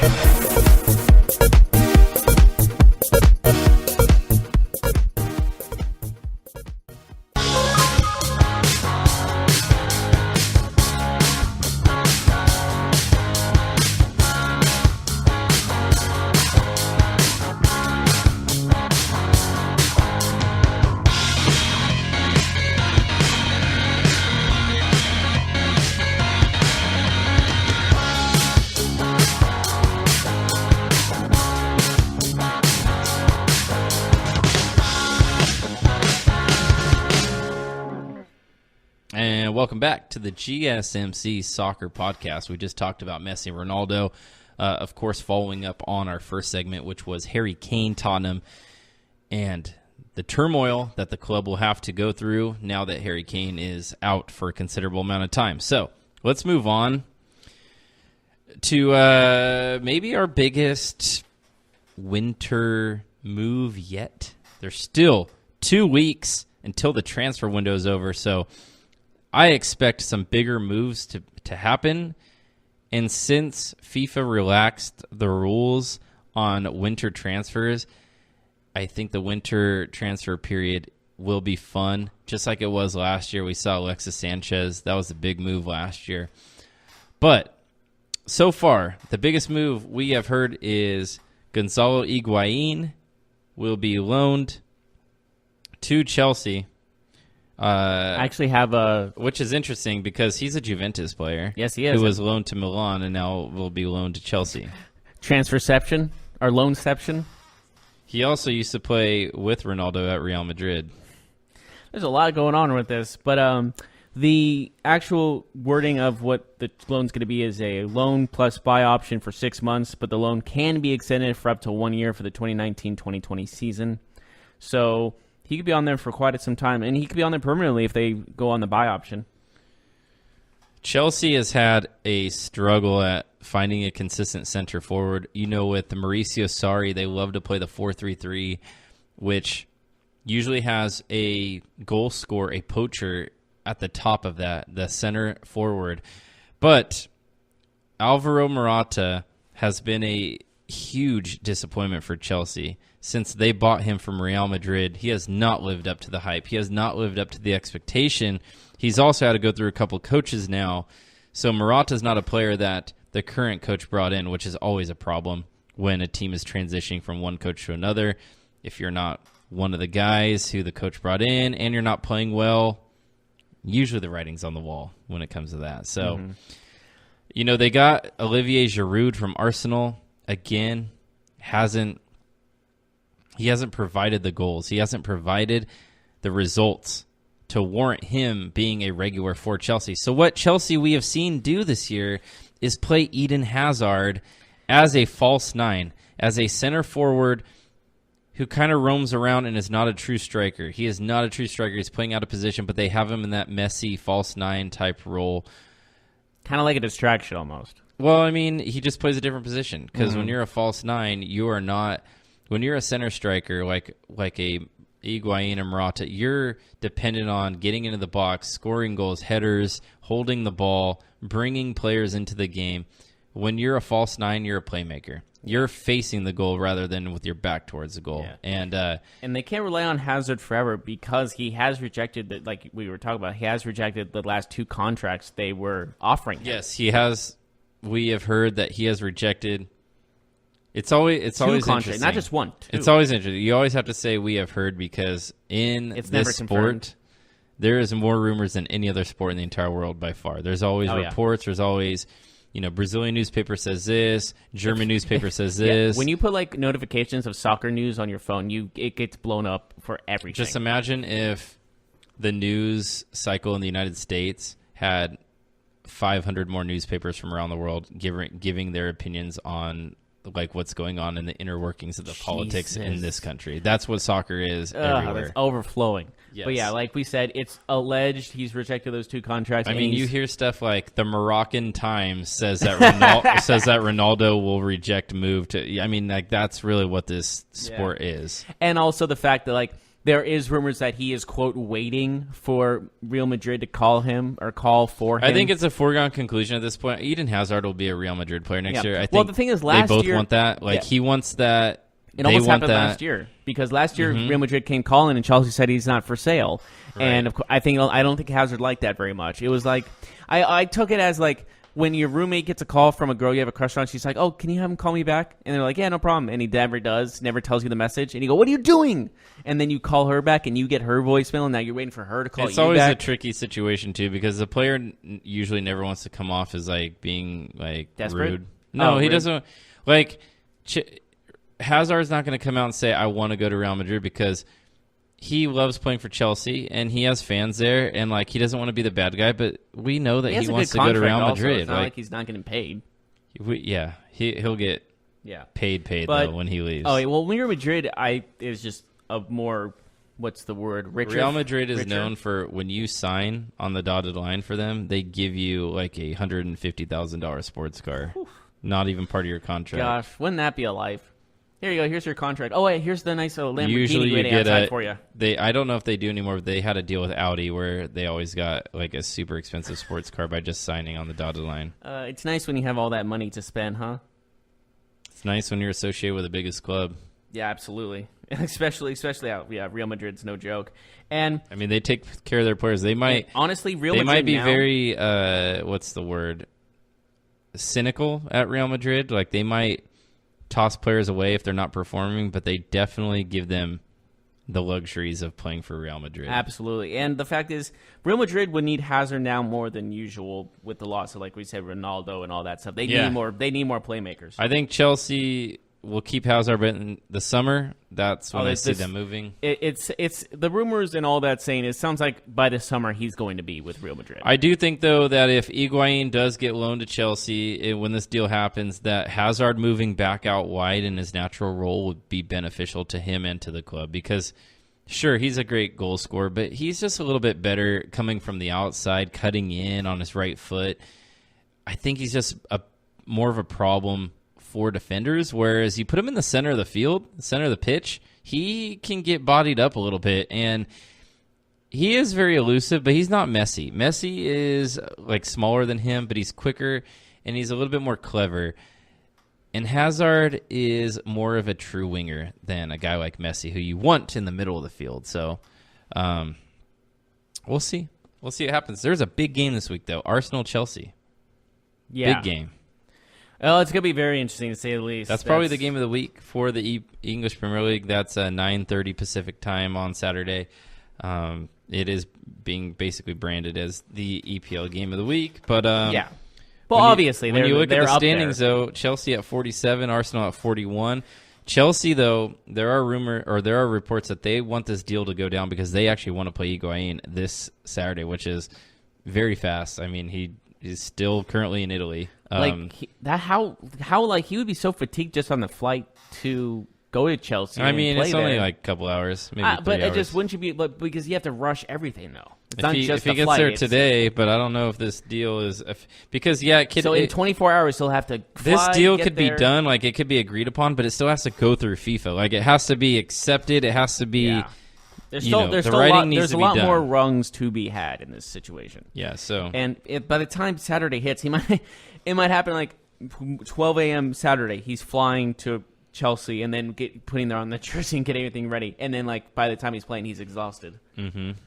Speaker 3: And welcome back to the GSMC Soccer Podcast. We just talked about Messi and Ronaldo, of course, following up on our first segment, which was Harry Kane, Tottenham, and the turmoil that the club will have to go through now that Harry Kane is out for a considerable amount of time. So let's move on to maybe our biggest winter move yet. There's still 2 weeks until the transfer window is over, so I expect some bigger moves to happen. And since FIFA relaxed the rules on winter transfers, I think the winter transfer period will be fun, just like it was last year. We saw Alexis Sanchez. That was a big move last year. But so far, the biggest move we have heard is Gonzalo Higuain will be loaned to Chelsea.
Speaker 4: I actually have a...
Speaker 3: Which is interesting because he's a Juventus player.
Speaker 4: Yes, he is.
Speaker 3: Who was loaned to Milan and now will be loaned to Chelsea.
Speaker 4: transferception or loanception.
Speaker 3: He also used to play with Ronaldo at Real Madrid.
Speaker 4: There's a lot going on with this, but the actual wording of what the loan's going to be is a loan plus buy option for 6 months, but the loan can be extended for up to 1 year for the 2019-2020 season. So he could be on there for quite some time, and he could be on there permanently if they go on the buy option.
Speaker 3: Chelsea has had a struggle at finding a consistent center forward. You know, with the Mauricio Sarri, they love to play the 4-3-3, which usually has a goal scorer, a poacher at the top of that, the center forward. But Alvaro Morata has been a huge disappointment for Chelsea. Since they bought him from Real Madrid, he has not lived up to the hype. He has not lived up to the expectation. He's also had to go through a couple coaches now. So Morata's not a player that the current coach brought in, which is always a problem when a team is transitioning from one coach to another. If you're not one of the guys who the coach brought in and you're not playing well, usually the writing's on the wall when it comes to that. So, you know, they got Olivier Giroud from Arsenal. Again, he hasn't provided the goals. He hasn't provided the results to warrant him being a regular for Chelsea. So what Chelsea we have seen do this year is play Eden Hazard as a false nine, as a center forward who kind of roams around and is not a true striker. He is not a true striker. He's playing out of position, but they have him in that messy false nine type role.
Speaker 4: Kind of like a distraction almost.
Speaker 3: Well, I mean, he just plays a different position because when you're a false nine, you are not. When you're a center striker like a Higuain and Morata, you're dependent on getting into the box, scoring goals, headers, holding the ball, bringing players into the game. When you're a false nine, you're a playmaker. You're facing the goal rather than with your back towards the goal.
Speaker 4: Yeah. And they can't rely on Hazard forever because he has rejected, like we were talking about, he has rejected the last 2 contracts they were offering him.
Speaker 3: Yes, he has. We have heard that he has rejected. It's always interesting.
Speaker 4: Not just 1, 2.
Speaker 3: It's always interesting. You always have to say we have heard because in this sport, there is more rumors than any other sport in the entire world by far. There's always reports. There's always, Brazilian newspaper says this, German newspaper says this.
Speaker 4: When you put like notifications of soccer news on your phone, it gets blown up for everything.
Speaker 3: Just imagine if the news cycle in the United States had 500 more newspapers from around the world giving their opinions on like what's going on in the inner workings of the politics in this country. That's what soccer is everywhere. It's
Speaker 4: overflowing.
Speaker 3: Yes.
Speaker 4: But yeah, like we said, it's alleged he's rejected those 2 contracts.
Speaker 3: I mean, you hear stuff like the Moroccan Times says that Ronaldo will reject move to. I mean, like that's really what this sport is. And
Speaker 4: also the fact that like there is rumors that he is, quote, waiting for Real Madrid to call him or call for him.
Speaker 3: I think it's a foregone conclusion at this point. Eden Hazard will be a Real Madrid player next year. I think
Speaker 4: the thing is, last
Speaker 3: year, they both
Speaker 4: year,
Speaker 3: want that. Like, he wants that.
Speaker 4: It almost happened last year because last year Real Madrid came calling and Chelsea said he's not for sale. Right. And of course, I don't think Hazard liked that very much. It was like I took it as like when your roommate gets a call from a girl you have a crush on, she's like, "Oh, can you have him call me back?" And they're like, "Yeah, no problem." And he never does, never tells you the message. And you go, "What are you doing?" And then you call her back and you get her voicemail, and now you're waiting for her to call you back.
Speaker 3: It's always a tricky situation too because the player usually never wants to come off as like being like
Speaker 4: desperate.
Speaker 3: Rude. No, he
Speaker 4: rude.
Speaker 3: Doesn't. Like Hazard's not going to come out and say, "I want to go to Real Madrid," because he loves playing for Chelsea and he has fans there, and like he doesn't want to be the bad guy, but we know that he wants to go to Real Madrid.
Speaker 4: Also. It's not like he's not getting paid.
Speaker 3: He'll get paid though when he leaves.
Speaker 4: Oh well, when you're Madrid, it's just a more what's the word? Richer.
Speaker 3: Real Madrid is known for when you sign on the dotted line for them, they give you like $150,000 sports car, not even part of your contract.
Speaker 4: Gosh, wouldn't that be a life? Here you go. Here's your contract. Oh, wait, here's the nice Lamborghini
Speaker 3: usually
Speaker 4: waiting outside for you.
Speaker 3: I don't know if they do anymore, but they had a deal with Audi where they always got like a super expensive sports car by just signing on the dotted line.
Speaker 4: It's nice when you have all that money to spend, huh?
Speaker 3: It's nice when you're associated with the biggest club.
Speaker 4: Yeah, absolutely. especially Real Madrid's no joke. And
Speaker 3: I mean, they take care of their players. They might
Speaker 4: honestly, Real Madrid
Speaker 3: might be
Speaker 4: now,
Speaker 3: very what's the word? Cynical at Real Madrid. Like they might toss players away if they're not performing, but they definitely give them the luxuries of playing for Real Madrid.
Speaker 4: Absolutely. And the fact is, Real Madrid would need Hazard now more than usual with the loss of, like we said, Ronaldo and all that stuff. They need more playmakers.
Speaker 3: I think Chelsea will keep Hazard, but in the summer, that's when I see them moving.
Speaker 4: It's the rumors and all that saying, it sounds like by the summer he's going to be with Real Madrid.
Speaker 3: I do think, though, that if Higuain does get loaned to Chelsea, when this deal happens, that Hazard moving back out wide in his natural role would be beneficial to him and to the club because, sure, he's a great goal scorer, but he's just a little bit better coming from the outside, cutting in on his right foot. I think he's just more of a problem for defenders, whereas you put him in the center of the field, the center of the pitch, he can get bodied up a little bit, and he is very elusive, but he's not Messi. Messi is like smaller than him, but he's quicker, and he's a little bit more clever. And Hazard is more of a true winger than a guy like Messi, who you want in the middle of the field. So we'll see. We'll see what happens. There's a big game this week, though. Arsenal-Chelsea.
Speaker 4: Yeah.
Speaker 3: Big game.
Speaker 4: Well, it's going to be very interesting, to say the least.
Speaker 3: That's probably the game of the week for the English Premier League. That's 9:30 Pacific time on Saturday. It is being basically branded as the EPL game of the week. But
Speaker 4: yeah. Well, obviously,
Speaker 3: when you look at the
Speaker 4: up
Speaker 3: standings,
Speaker 4: there.
Speaker 3: though, Chelsea at 47, Arsenal at 41. Chelsea, though, there are reports that they want this deal to go down because they actually want to play Higuain this Saturday, which is very fast. I mean, he is still currently in Italy.
Speaker 4: How he would be so fatigued just on the flight to go to Chelsea.
Speaker 3: I mean,
Speaker 4: and play
Speaker 3: it's only
Speaker 4: there.
Speaker 3: like a couple hours, maybe 3
Speaker 4: but
Speaker 3: hours.
Speaker 4: it just wouldn't you be? But because you have to rush everything though. It's
Speaker 3: If
Speaker 4: not
Speaker 3: he
Speaker 4: just the
Speaker 3: gets
Speaker 4: flight,
Speaker 3: there
Speaker 4: it's-
Speaker 3: today, but I don't know if this deal is because
Speaker 4: So in 24 hours, he'll have to.
Speaker 3: this
Speaker 4: Fly,
Speaker 3: deal
Speaker 4: get
Speaker 3: could be
Speaker 4: there.
Speaker 3: done, like it could be agreed upon, but it still has to go through FIFA. Like it has to be accepted. It has to be.
Speaker 4: Yeah. There's
Speaker 3: you
Speaker 4: still
Speaker 3: know,
Speaker 4: there's
Speaker 3: the
Speaker 4: still a
Speaker 3: writing
Speaker 4: lot,
Speaker 3: needs
Speaker 4: there's
Speaker 3: to
Speaker 4: a
Speaker 3: be
Speaker 4: lot
Speaker 3: done.
Speaker 4: more rungs to be had in this situation.
Speaker 3: Yeah. So
Speaker 4: And by the time Saturday hits, it might happen like 12 a.m. Saturday. He's flying to Chelsea and then putting there on the jersey and getting everything ready. And then like by the time he's playing, he's exhausted.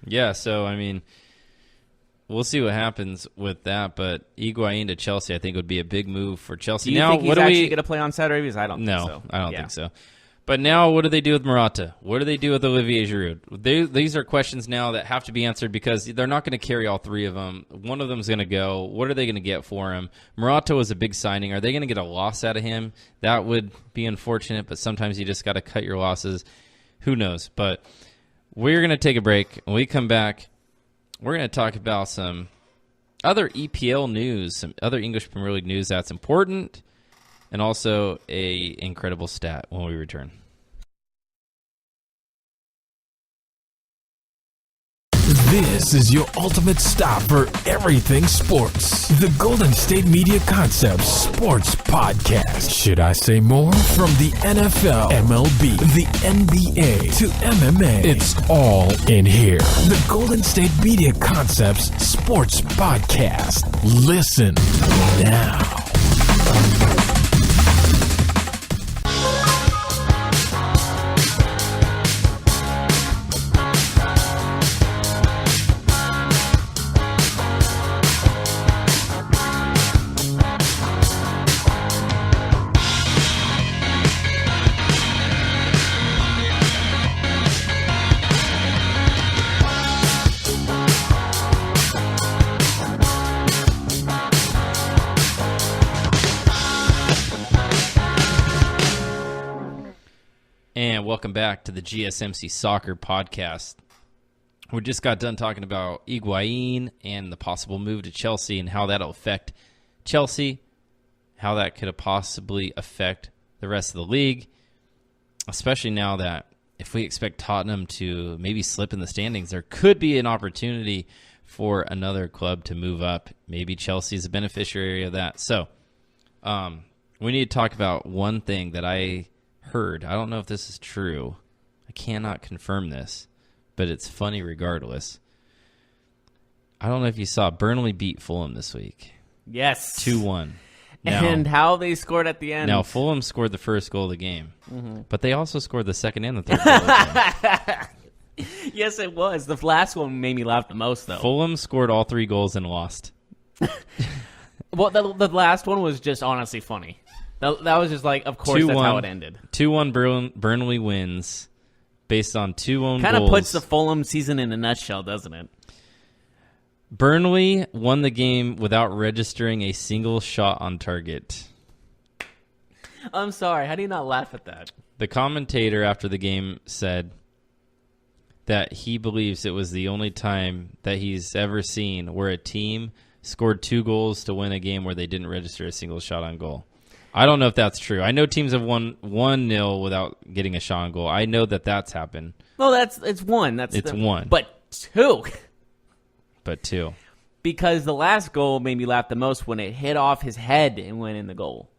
Speaker 3: yeah. So I mean, we'll see what happens with that. But Higuain to Chelsea, I think, would be a big move for Chelsea.
Speaker 4: Do you
Speaker 3: now,
Speaker 4: think he's
Speaker 3: what do
Speaker 4: actually
Speaker 3: we?
Speaker 4: going to play on Saturday? Because I don't
Speaker 3: No,
Speaker 4: think so.
Speaker 3: I don't
Speaker 4: Yeah.
Speaker 3: think so. But now, what do they do with Morata? What do they do with Olivier Giroud? These are questions now that have to be answered because they're not going to carry all three of them. One of them is going to go. What are they going to get for him? Morata was a big signing. Are they going to get a loss out of him? That would be unfortunate, but sometimes you just got to cut your losses. Who knows? But we're going to take a break. When we come back, we're going to talk about some other EPL news, some other English Premier League news that's important, and also a incredible stat when we return.
Speaker 1: This is your ultimate stop for everything sports. The Golden State Media Concepts Sports Podcast. Should I say more? From the NFL, MLB, the NBA to MMA, it's all in here. The Golden State Media Concepts Sports Podcast. Listen now.
Speaker 3: And welcome back to the GSMC Soccer Podcast. We just got done talking about Higuain and the possible move to Chelsea and how that'll affect Chelsea, how that could possibly affect the rest of the league, especially now that if we expect Tottenham to maybe slip in the standings, there could be an opportunity for another club to move up. Maybe Chelsea's a beneficiary of that. So we need to talk about one thing that I heard. I don't know if this is true. I cannot confirm this, but it's funny regardless. I don't know if you saw Burnley beat Fulham this week.
Speaker 4: Yes.
Speaker 3: 2-1. Now,
Speaker 4: And how they scored at the end.
Speaker 3: now Fulham scored the first goal of the game, but they also scored the second and the third goal of the game.
Speaker 4: Yes, it was. The last one made me laugh the most, though.
Speaker 3: Fulham scored all 3 goals and lost.
Speaker 4: Well, the last one was just honestly funny. That was just like, of course, that's how it ended.
Speaker 3: 2-1 Burnley wins based on 2 own
Speaker 4: Kind
Speaker 3: goals.
Speaker 4: of puts the Fulham season in a nutshell, doesn't it?
Speaker 3: Burnley won the game without registering a single shot on target.
Speaker 4: I'm sorry. How do you not laugh at that?
Speaker 3: The commentator after the game said that he believes it was the only time that he's ever seen where a team scored 2 goals to win a game where they didn't register a single shot on goal. I don't know if that's true. I know teams have won 1-0 without getting a shot on goal. I know that that's happened.
Speaker 4: Well, it's one.
Speaker 3: It's one.
Speaker 4: But 2.
Speaker 3: But 2.
Speaker 4: because the last goal made me laugh the most when it hit off his head and went in the goal.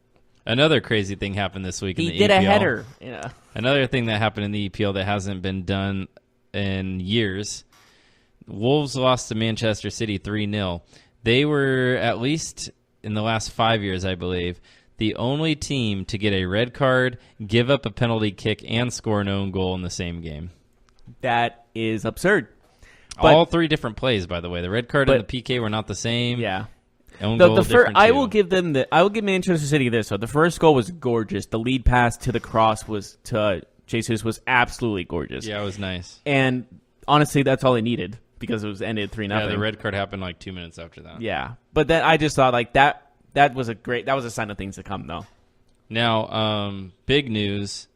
Speaker 3: Another crazy thing happened this week in the EPL.
Speaker 4: He did a header. Yeah.
Speaker 3: Another thing that happened in the EPL that hasn't been done in years. Wolves lost to Manchester City 3-0. They were, at least in the last 5 years, I believe, the only team to get a red card, give up a penalty kick, and score an own goal in the same game.
Speaker 4: That is absurd. But,
Speaker 3: all 3 different plays, by the way. The red card and the PK were not the same.
Speaker 4: Yeah.
Speaker 3: Own goal different
Speaker 4: I
Speaker 3: too.
Speaker 4: will give Manchester City this. So the first goal was gorgeous. The lead pass to the cross to Jesus was absolutely gorgeous.
Speaker 3: Yeah, it was nice.
Speaker 4: And honestly, that's all they needed because it was ended 3-0.
Speaker 3: Yeah, the red card happened like 2 minutes after that.
Speaker 4: Yeah, but then I just thought like that was a sign of things to come though.
Speaker 3: Now, big news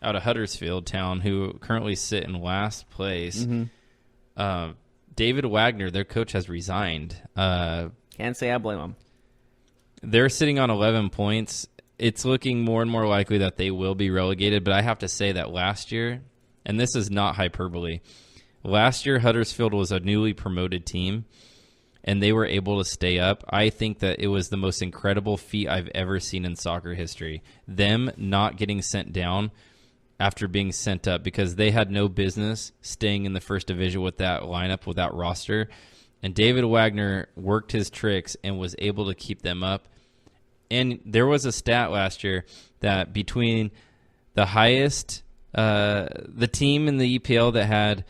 Speaker 3: out of Huddersfield Town, who currently sit in last place.
Speaker 4: Mm-hmm.
Speaker 3: David Wagner, their coach, has resigned.
Speaker 4: Can't say I blame him.
Speaker 3: They're sitting on 11 points. It's looking more and more likely that they will be relegated, but I have to say that last year, and this is not hyperbole, last year Huddersfield was a newly promoted team, and they were able to stay up. I think that it was the most incredible feat I've ever seen in soccer history. Them not getting sent down after being sent up, because they had no business staying in the first division with that lineup, with that roster. And David Wagner worked his tricks and was able to keep them up. And there was a stat last year that between the highest, the team in the EPL that had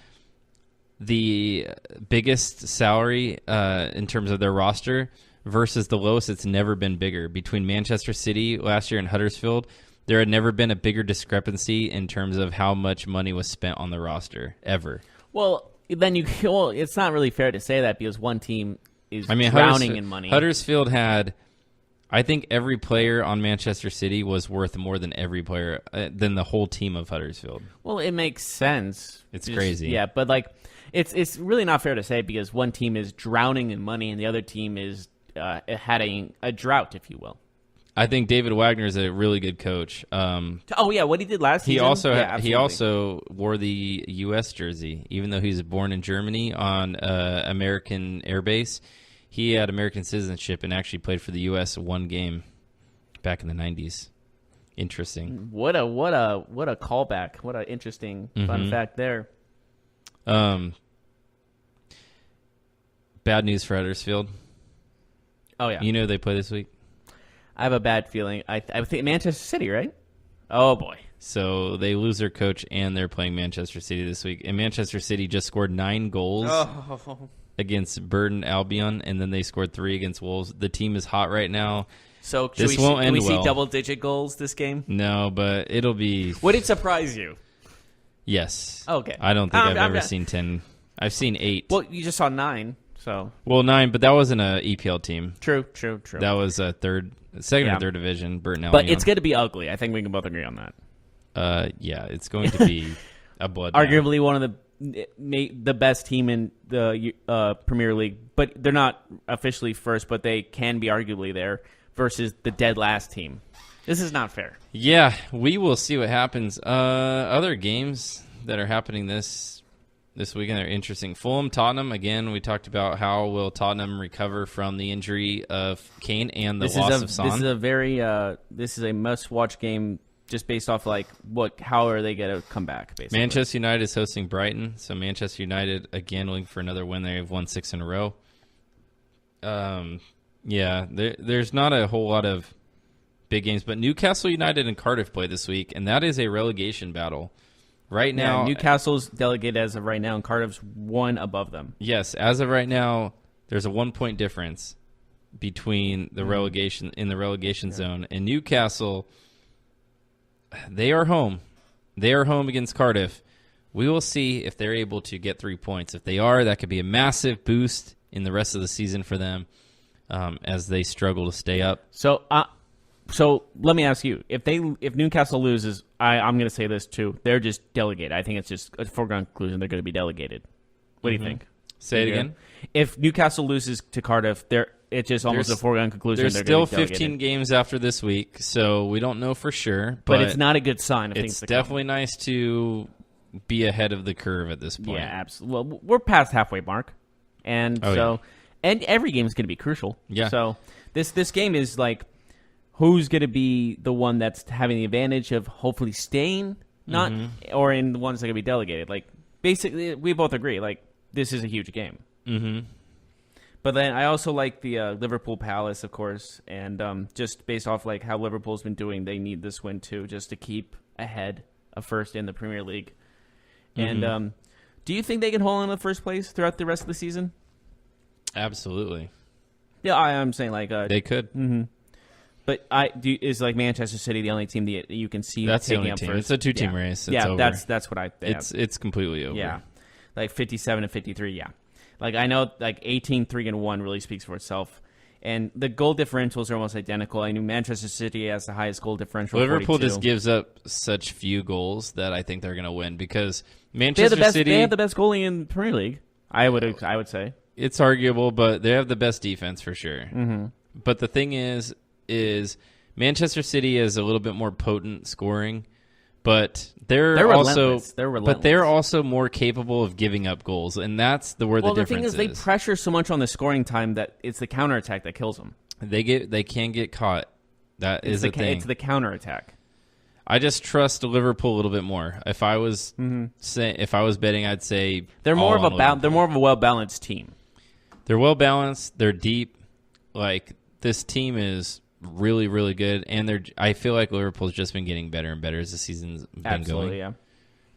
Speaker 3: the biggest salary in terms of their roster versus the lowest, it's never been bigger. Between Manchester City last year and Huddersfield, there had never been a bigger discrepancy in terms of how much money was spent on the roster, ever.
Speaker 4: Well, then it's not really fair to say that because one team is drowning in money.
Speaker 3: Huddersfield had, I think every player on Manchester City was worth more than every player, than the whole team of Huddersfield.
Speaker 4: Well, it makes sense.
Speaker 3: It's crazy.
Speaker 4: Yeah, but like, it's really not fair to say because one team is drowning in money and the other team is having a drought, if you will.
Speaker 3: I think David Wagner is a really good coach.
Speaker 4: Oh yeah, what he did last season.
Speaker 3: He also wore the U.S. jersey, even though he was born in Germany on American Air Base. He had American citizenship and actually played for the U.S. one game back in the 90s. Interesting.
Speaker 4: What a callback. What an interesting fun fact there.
Speaker 3: Bad news for Huddersfield.
Speaker 4: Oh yeah,
Speaker 3: you know they play this week.
Speaker 4: I have a bad feeling. I think Manchester City, right? Oh, boy.
Speaker 3: So they lose their coach, and they're playing Manchester City this week. And Manchester City just scored 9 goals against Burton Albion, and then they scored 3 against Wolves. The team is hot right now.
Speaker 4: So
Speaker 3: can we
Speaker 4: see double-digit goals this game?
Speaker 3: No, but it'll be...
Speaker 4: Would it surprise you?
Speaker 3: Yes.
Speaker 4: Okay.
Speaker 3: I don't think I've ever seen 10. I've seen 8.
Speaker 4: Well, you just saw 9, so...
Speaker 3: Well, 9, but that wasn't an EPL team.
Speaker 4: True.
Speaker 3: That was a second or third division, Burton Albion.
Speaker 4: But it's going to be ugly. I think we can both agree on that.
Speaker 3: Yeah, it's going to be a bloodbath.
Speaker 4: Arguably one of the best team in the Premier League, but they're not officially first, but they can be arguably there versus the dead last team. This is not fair.
Speaker 3: Yeah, we will see what happens. Other games that are happening this weekend are interesting. Fulham, Tottenham. Again, we talked about how will Tottenham recover from the injury of Kane and the loss of Son.
Speaker 4: This is a must-watch game just based off how are they going to come back, basically.
Speaker 3: Manchester United is hosting Brighton, so Manchester United, again, looking for another win. They have won 6 in a row. Yeah, there's not a whole lot of big games, but Newcastle United and Cardiff play this week, and that is a relegation battle. Right now,
Speaker 4: Newcastle's delegated as of right now, and Cardiff's 1 above them.
Speaker 3: Yes, as of right now, there's a 1-point difference between the relegation zone, and Newcastle. They are home. They are home against Cardiff. We will see if they're able to get 3 points. If they are, that could be a massive boost in the rest of the season for them as they struggle to stay up.
Speaker 4: So let me ask you: if Newcastle loses, I'm going to say this too. They're just delegated. I think it's just a foregone conclusion. They're going to be delegated. What do you think?
Speaker 3: Say it again.
Speaker 4: If Newcastle loses to Cardiff, it's just almost a foregone conclusion.
Speaker 3: There's still 15 games after this week, so we don't know for sure.
Speaker 4: But it's not a good sign.
Speaker 3: It's definitely nice to be ahead of the curve at this point.
Speaker 4: Yeah, absolutely. Well, we're past halfway mark, and And every game is going to be crucial.
Speaker 3: Yeah.
Speaker 4: So this game is like, who's going to be the one that's having the advantage of hopefully staying, not or in the ones that are going to be delegated. Like, basically, we both agree, like, this is a huge game.
Speaker 3: Mm-hmm.
Speaker 4: But then I also like the Liverpool Palace, of course, and just based off like how Liverpool's been doing, they need this win too, just to keep ahead of first in the Premier League. And do you think they can hold on to first place throughout the rest of the season?
Speaker 3: Absolutely.
Speaker 4: Yeah, I'm saying like
Speaker 3: they could.
Speaker 4: Mm-hmm. But is like Manchester City the only team that you can see
Speaker 3: That's the
Speaker 4: taking
Speaker 3: only
Speaker 4: up
Speaker 3: team.
Speaker 4: first?
Speaker 3: It's a two-team race. It's
Speaker 4: yeah,
Speaker 3: over.
Speaker 4: that's what I think.
Speaker 3: It's completely over.
Speaker 4: Yeah, like 57 and 53. Yeah, like I know like 18-3-1 really speaks for itself. And the goal differentials are almost identical. I knew Manchester City has the highest goal differential.
Speaker 3: Liverpool
Speaker 4: 42.
Speaker 3: just gives up such few goals that I think they're going to win because Manchester City.
Speaker 4: They have the best goalie in the Premier League. I would say
Speaker 3: it's arguable, but they have the best defense for sure. Mm-hmm. But the thing is Manchester City is a little bit more potent scoring, but they're also
Speaker 4: relentless. They're relentless.
Speaker 3: But they're also more capable of giving up goals, and that's where the difference is.
Speaker 4: The thing is, they pressure so much on the scoring time that it's the counterattack that kills them.
Speaker 3: They can get caught. That is the thing.
Speaker 4: It's the counterattack.
Speaker 3: I just trust Liverpool a little bit more. If I was betting, I'd say
Speaker 4: they're more of a well balanced team.
Speaker 3: They're well balanced. They're deep. Like this team is really, really good, and I feel like Liverpool's just been getting better and better as the season's been going.
Speaker 4: Yeah.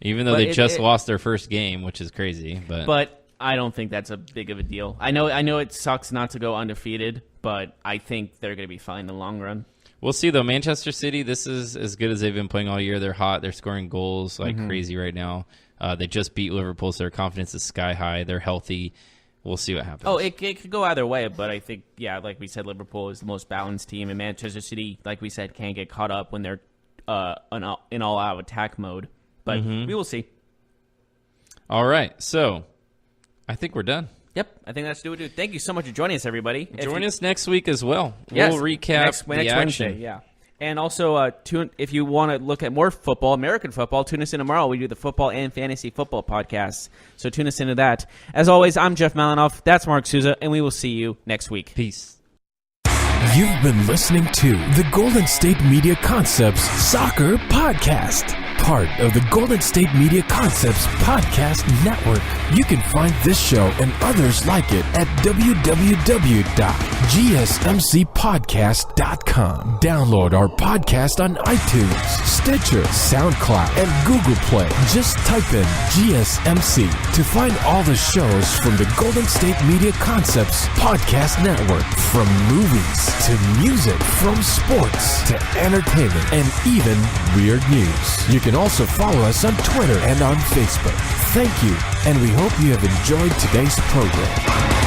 Speaker 3: Even though they just lost their first game, which is crazy,
Speaker 4: but I don't think that's a big of a deal. I know it sucks not to go undefeated, but I think they're going to be fine in the long run.
Speaker 3: We'll see, though. Manchester City, this is as good as they've been playing all year. They're hot. They're scoring goals like crazy right now. They just beat Liverpool, so their confidence is sky high. They're healthy. We'll see what happens.
Speaker 4: Oh, it could go either way, but I think, yeah, like we said, Liverpool is the most balanced team, and Manchester City, like we said, can't get caught up when they're in all-out attack mode. But we will see.
Speaker 3: All right, so I think we're done.
Speaker 4: Yep, I think that's what we do. Thank you so much for joining us, everybody.
Speaker 3: Join us next week as well.
Speaker 4: Yes,
Speaker 3: we'll recap
Speaker 4: next
Speaker 3: the action.
Speaker 4: Wednesday. Yeah, and also if you want to look at more football, American football, tune us in tomorrow. We do the football and fantasy football podcasts, so tune us into that. As always, I'm Jeff Malinoff. That's Mark Souza, and we will see you next week.
Speaker 3: Peace.
Speaker 1: You've been listening to the Golden State Media Concepts Soccer Podcast, part of the Golden State Media Concepts Podcast Network. You can find this show and others like it at www.gsmcpodcast.com. Download our podcast on iTunes, Stitcher, SoundCloud, and Google Play. Just type in GSMC to find all the shows from the Golden State Media Concepts Podcast Network, from movies to music, from sports to entertainment, and even weird news. You can also follow us on Twitter and on Facebook. Thank you, and we hope you have enjoyed today's program.